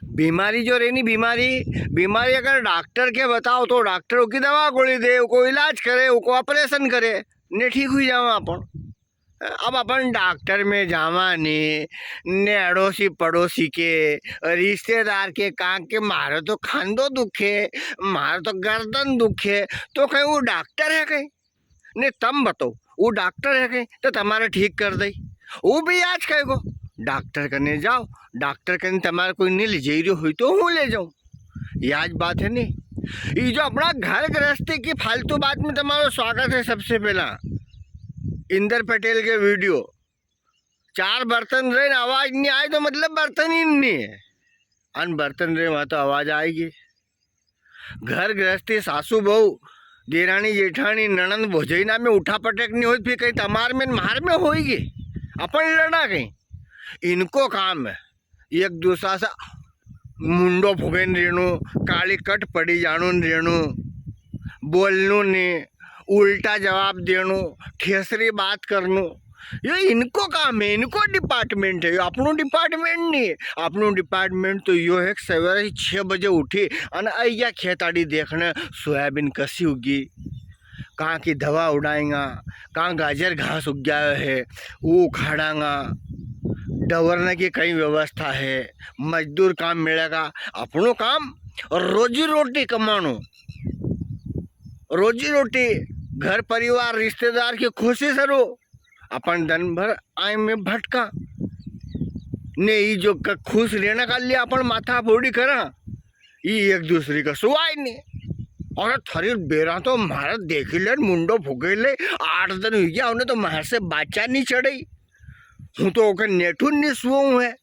बीमारी जो रहनी बीमारी अगर डॉक्टर के बताओ तो डॉक्टर उसकी दवा गोली दे, उसको इलाज करे, उसको ऑपरेशन करे ने ठीक हुई जावा अपन। अब अपन डॉक्टर में जावा ने अड़ोसी पड़ोसी के रिश्तेदार के कहाँ के मारो तो खांदो दुखे, मारो तो गर्दन दुखे, तो कहीं वो डॉक्टर है कहीं ने? तम बताओ वो डॉक्टर है कहीं तो तुम्हारे ठीक कर दे? वो भी आज कहेगो डॉक्टर कने जाओ, डॉक्टर कने तुम्हारे कोई नहीं ले जाइयो हुई तो हूँ ले जाऊँ। ये आज बात है नहीं। ये जो अपना घर गृहस्थी की फालतू बात में तुम्हारा स्वागत है। सबसे पहला इंदर पटेल के वीडियो, 4 बर्तन रहे आवाज नहीं आए तो मतलब बर्तन ही नहीं है, अन बर्तन रहे वहाँ तो आवाज आएगी। घर गृहस्थी सासू बहू देरानी जेठानी ननंद भोजैना में उठा पटक नहीं हो, फिर कहीं तमार में मार में होगी अपन लड़ा कहीं। इनको काम है एक दूसरा से मुंडो फुगेन रेणु, काली कट पड़ी जानू रेणु, बोलनू ने उल्टा जवाब देणु, ठेसरी बात करनू, ये इनको काम है, इनको डिपार्टमेंट है। अपनों डिपार्टमेंट नहीं है। अपनों डिपार्टमेंट तो यो है सवेरे 6 बजे उठी और अय्या खेताड़ी देखने सोयाबीन कसी उगी, कहाँ की दवा उड़ाएगा, कहाँ गाजर घास उग गया है वो उखाड़ागा, डवरने की कई व्यवस्था है, मजदूर काम मिलेगा। अपनों काम और रोजी रोटी कमानो, रोजी रोटी घर परिवार रिश्तेदार की खुशी सरो। अपन दिन भर आय में भटका ने ये जो खुश रहने का लिए अपन माथा फोड़ी करा, ये एक दूसरे का सुवाई नहीं। और थरी बेरा तो मारा देखी ले मुंडो फूके ले 8 दिन हो गया उन्हें तो मार से बाचा नहीं चढ़ी, हूँ तो ओके नेठून नहीं सुओ है।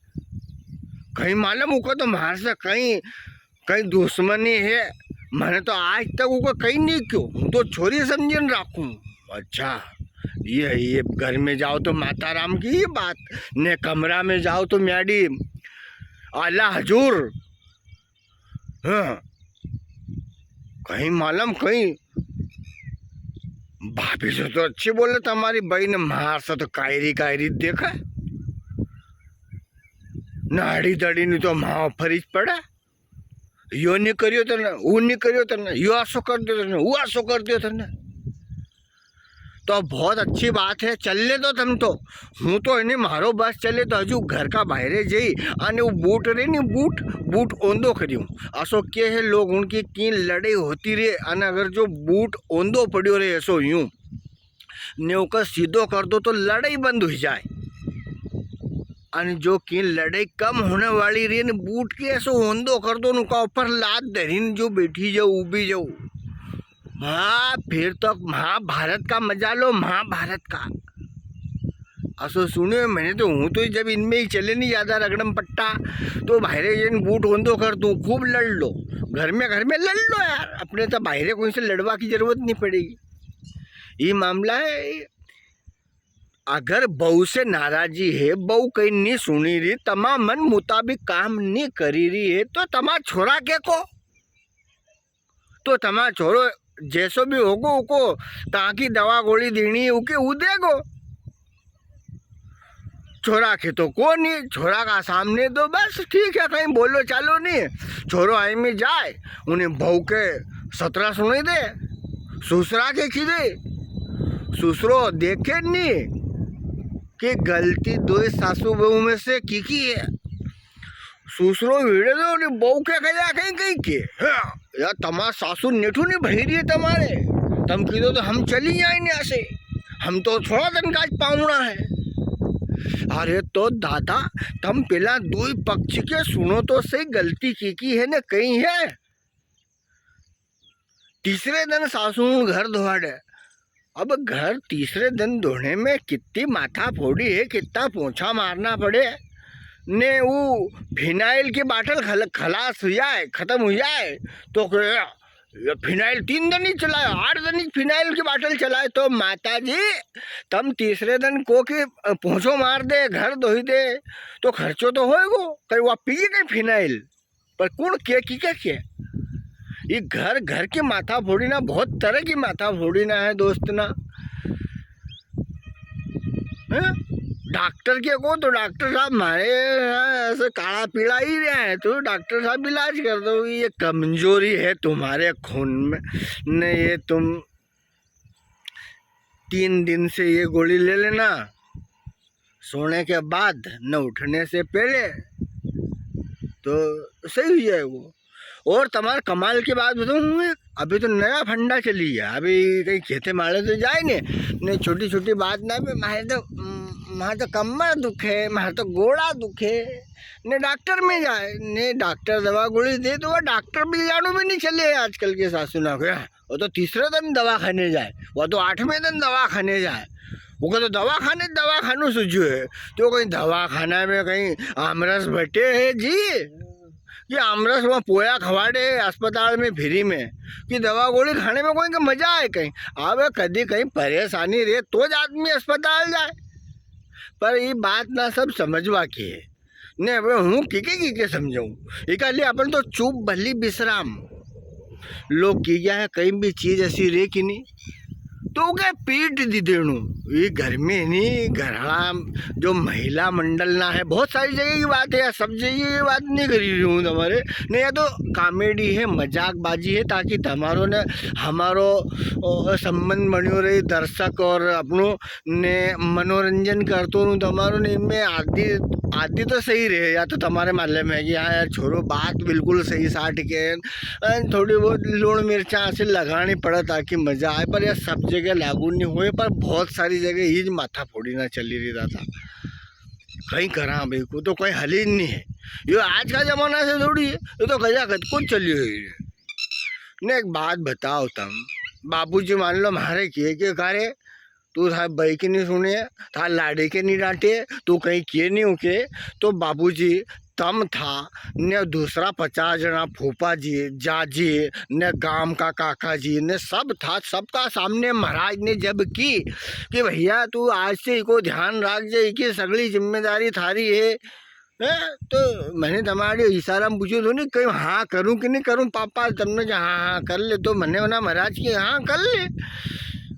कहीं मालूम उको तो मार से कहीं दुश्मनी है, मैंने तो आज तक उको कहीं नहीं क्यों, हूँ तो छोरी समझन राखूं। अच्छा ये घर में जाओ तो माता राम की ही बात ने, कमरा में जाओ तो म्याडी आला हजूर। हाँ कहीं मालूम कहीं भाभी से तो अच्छी बोले तुम्हारी बहन, मार से तो कायरी देखा नाड़ी दड़ी नहीं तो माँ फरीज पड़ा, यो नहीं करियो तो ना वो नहीं करियो तो ना यो आसो कर दियो तो ना वो आसो कर दियो तो ना। तो बहुत अच्छी बात है, चलने दो तुम तो, हूँ तो इन्हें मारो बस चले तो हजू घर का बाहरे जई आने वो बूट रे नहीं बूट ओंदो करियो असो के है लोग उनकी की लड़ाई होती रहे, अन अगर जो बूट ओंदो पड़ियो रहे ऐसो यूं ने उका सीधो कर दो तो लड़ाई बंद हो जाए। अन जो की लड़ाई कम होने वाली रही ने बूट के ऐसो ओंदो कर दो, उनका ऊपर लात धरीन जो बैठी जाओ उबी जाओ। हाँ फिर तो महाभारत का मजा लो, महाभारत का। असो सुनियो मैंने तो हूँ तो जब इनमें ही चले नहीं ज़्यादा रगड़म पट्टा तो बाहरे जन बूट ओंदो कर दूँ, खूब लड़ लो, घर में लड़ लो यार, अपने तो बाहरे कोई से लड़वा की जरूरत नहीं पड़ेगी। ये मामला है। अगर बहू से नाराजी है, बहू कहीं नहीं सुनी रही, तमा मन मुताबिक काम नहीं करी रही है तो तमा छोरा के को तो तमा छोरो जैसो भी होगो उको ताकि दवा गोली देनी है उके उदेगो। छोरा के तो को नहीं, छोरा का सामने तो बस ठीक है कहीं बोलो चालो नहीं, छोरो आई में जाए उन्हें बहू के 17 सुने दे, ससुरा के खिदे, ससुरो देखे नहीं कि गलती दो सासू बहू में से की है। ससुरो वीड़े दो नहीं बहू के कजा कहीं के हाँ, या तमार सासू नेठू नहीं भई रही है तुम्हारे, तुम कीधो तो हम चली जाए यहाँ से, हम तो थोड़ा दिन का पाऊना है। अरे तो दादा तुम पहला दो पक्ष के सुनो तो सही, गलती की है ना कहीं है। तीसरे दिन सासू घर धोड़े, अब घर तीसरे दिन धोने में कितनी माथा फोड़ी है, कितना पोछा मारना पड़े ने वो फिनाइल की बाटल खलास हो जाए, खत्म हो जाए तो फिनाइल 3 दिन ही चलाए, 8 दिन ही फिनाइल की बाटल चलाए तो माता जी तुम तीसरे दिन को कि पोछो मार दे घर धोई दे तो खर्चो तो होएगो, कहीं वह पी गई फिनाइल पर कौन क्या ये घर की माथा फोड़ी ना, बहुत तरह की माथा फोड़ी ना है दोस्त ना है? डॉक्टर के को तो डॉक्टर साहब मारे ऐसे काला पीला ही रहा है, तो डॉक्टर साहब इलाज कर दो। ये कमजोरी है तुम्हारे खून में ने, ये तुम 3 दिन से ये गोली ले लेना, सोने के बाद न उठने से पहले, तो सही हो जाए वो। और तुम्हारे कमाल की बात बताऊँ, अभी तो नया फंडा चली है, अभी कहीं खेते मारे तो जाए ने छोटी छोटी बात ना पे मारे तो कमर दुखे, मारे तो गोड़ा दुखे, ने डॉक्टर में जाए, ने डॉक्टर दवा गोली दे तो वह डॉक्टर भी जानो भी नहीं चले आजकल के सासू ना। वो तो तीसरे दिन दवा खाने जाए, वह तो 8वें दिन दवा खाने जाए। वो कहते दवाखानु सूझो है, तो कहीं दवाखाना में कहीं आमरस बटे है जी, कि आमरस वहाँ पोया खवाड़े अस्पताल में फ्री में, कि दवा गोली खाने में कोई का मजा है कहीं। अब कभी कहीं परेशानी रहे तो ज आदमी अस्पताल जाए, पर ये बात ना सब समझवा के है ने। अब हूँ की समझाऊँ, इकली अपन तो चुप भली विश्राम लोग की गया है, कहीं भी चीज़ ऐसी रे कि नहीं तो क्या पीट दी देणु। ये घर में नहीं, घरड़ा जो महिला मंडल ना है, बहुत सारी जगह की बात है, सब जगह ये बात नहीं करी रही हूँ तुम्हारे नहीं, या तो कॉमेडी है, मजाकबाजी है, ताकि तुम्हारो ने हमारो संबंध बनो रही, दर्शक और अपनों ने मनोरंजन करते हूँ तुम्हारो ने। इनमें आदि तो सही रहे, या तो तुम्हारे माले में कि हाँ यार छोरो बात बिल्कुल सही साट के थोड़ी बहुत लूण मिर्चा से लगानी पड़ा ताकि मज़ा आए, पर यह सब जगह लागू नहीं हुए। पर बहुत सारी जगह ही माथा फोड़ी ना चली रही था, कहीं करा भाई को तो कोई हल ही नहीं है। ये आज का जमाना से थोड़ी है, ये तो गजा कद को चली हुई है ने। एक बात बताओ तुम, बाबूजी मान लो मारे किए के कारे, तू था भाई के नहीं सुने, था लाड़े के नहीं डांटे, तू कहीं किए नहीं उके, तो बाबूजी तम था ने दूसरा 50 जना फूफा जी, जाजी ने गांव का काका जी ने सब था, सबका सामने महाराज ने जब की कि भैया तू आज से इको ध्यान रख जाए कि सगली जिम्मेदारी थारी है। तो मैंने तुम्हारे इशारा में पूछो तो नहीं कहीं हाँ करूँ कि नहीं करूँ पापा, तुमने जो हाँ कर ले, तो मैंने बना महाराज की हाँ कर ले।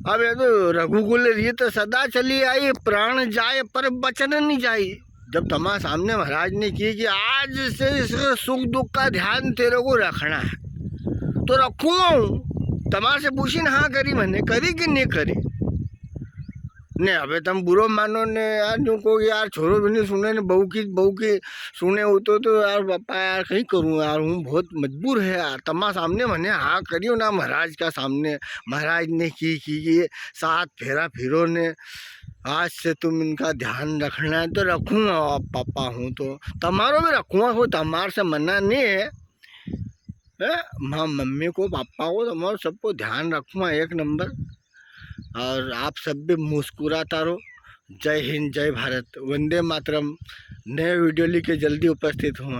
अब ये तो रघुकुल ये तो सदा चली आई, प्राण जाए पर बचन नहीं जाए। जब तुम्हारे सामने महाराज ने की कि आज से इस सुख दुख का ध्यान तेरे को रखना है, तो रखूँगा हूँ। तुम्हारे से पूछी ना हाँ करी, मैंने करी कि नहीं करी ने। अबे तुम बुरो मानो ने यार, जो को यार छोरो भी नहीं सुने ने, बहू की सुने हो तो यार पापा यार कहीं करूँ यार, हूँ बहुत मजबूर है यार। तुम्हारे सामने मैंने हाँ करियो ना, महाराज का सामने महाराज ने की 7 फेरा फिरो ने, आज से तुम इनका ध्यान रखना है, तो रखूँगा पापा हूँ तो तुम्हारो भी रखूँगा, हो तुम्हारे से मना नहीं है, माँ मम्मी को पापा को तुम्हारो सबको ध्यान रखूँगा 1 नंबर। और आप सब भी मुस्कुराता रहो। जय हिंद, जय भारत, वंदे मातरम। नए वीडियो लेके जल्दी उपस्थित हुआ।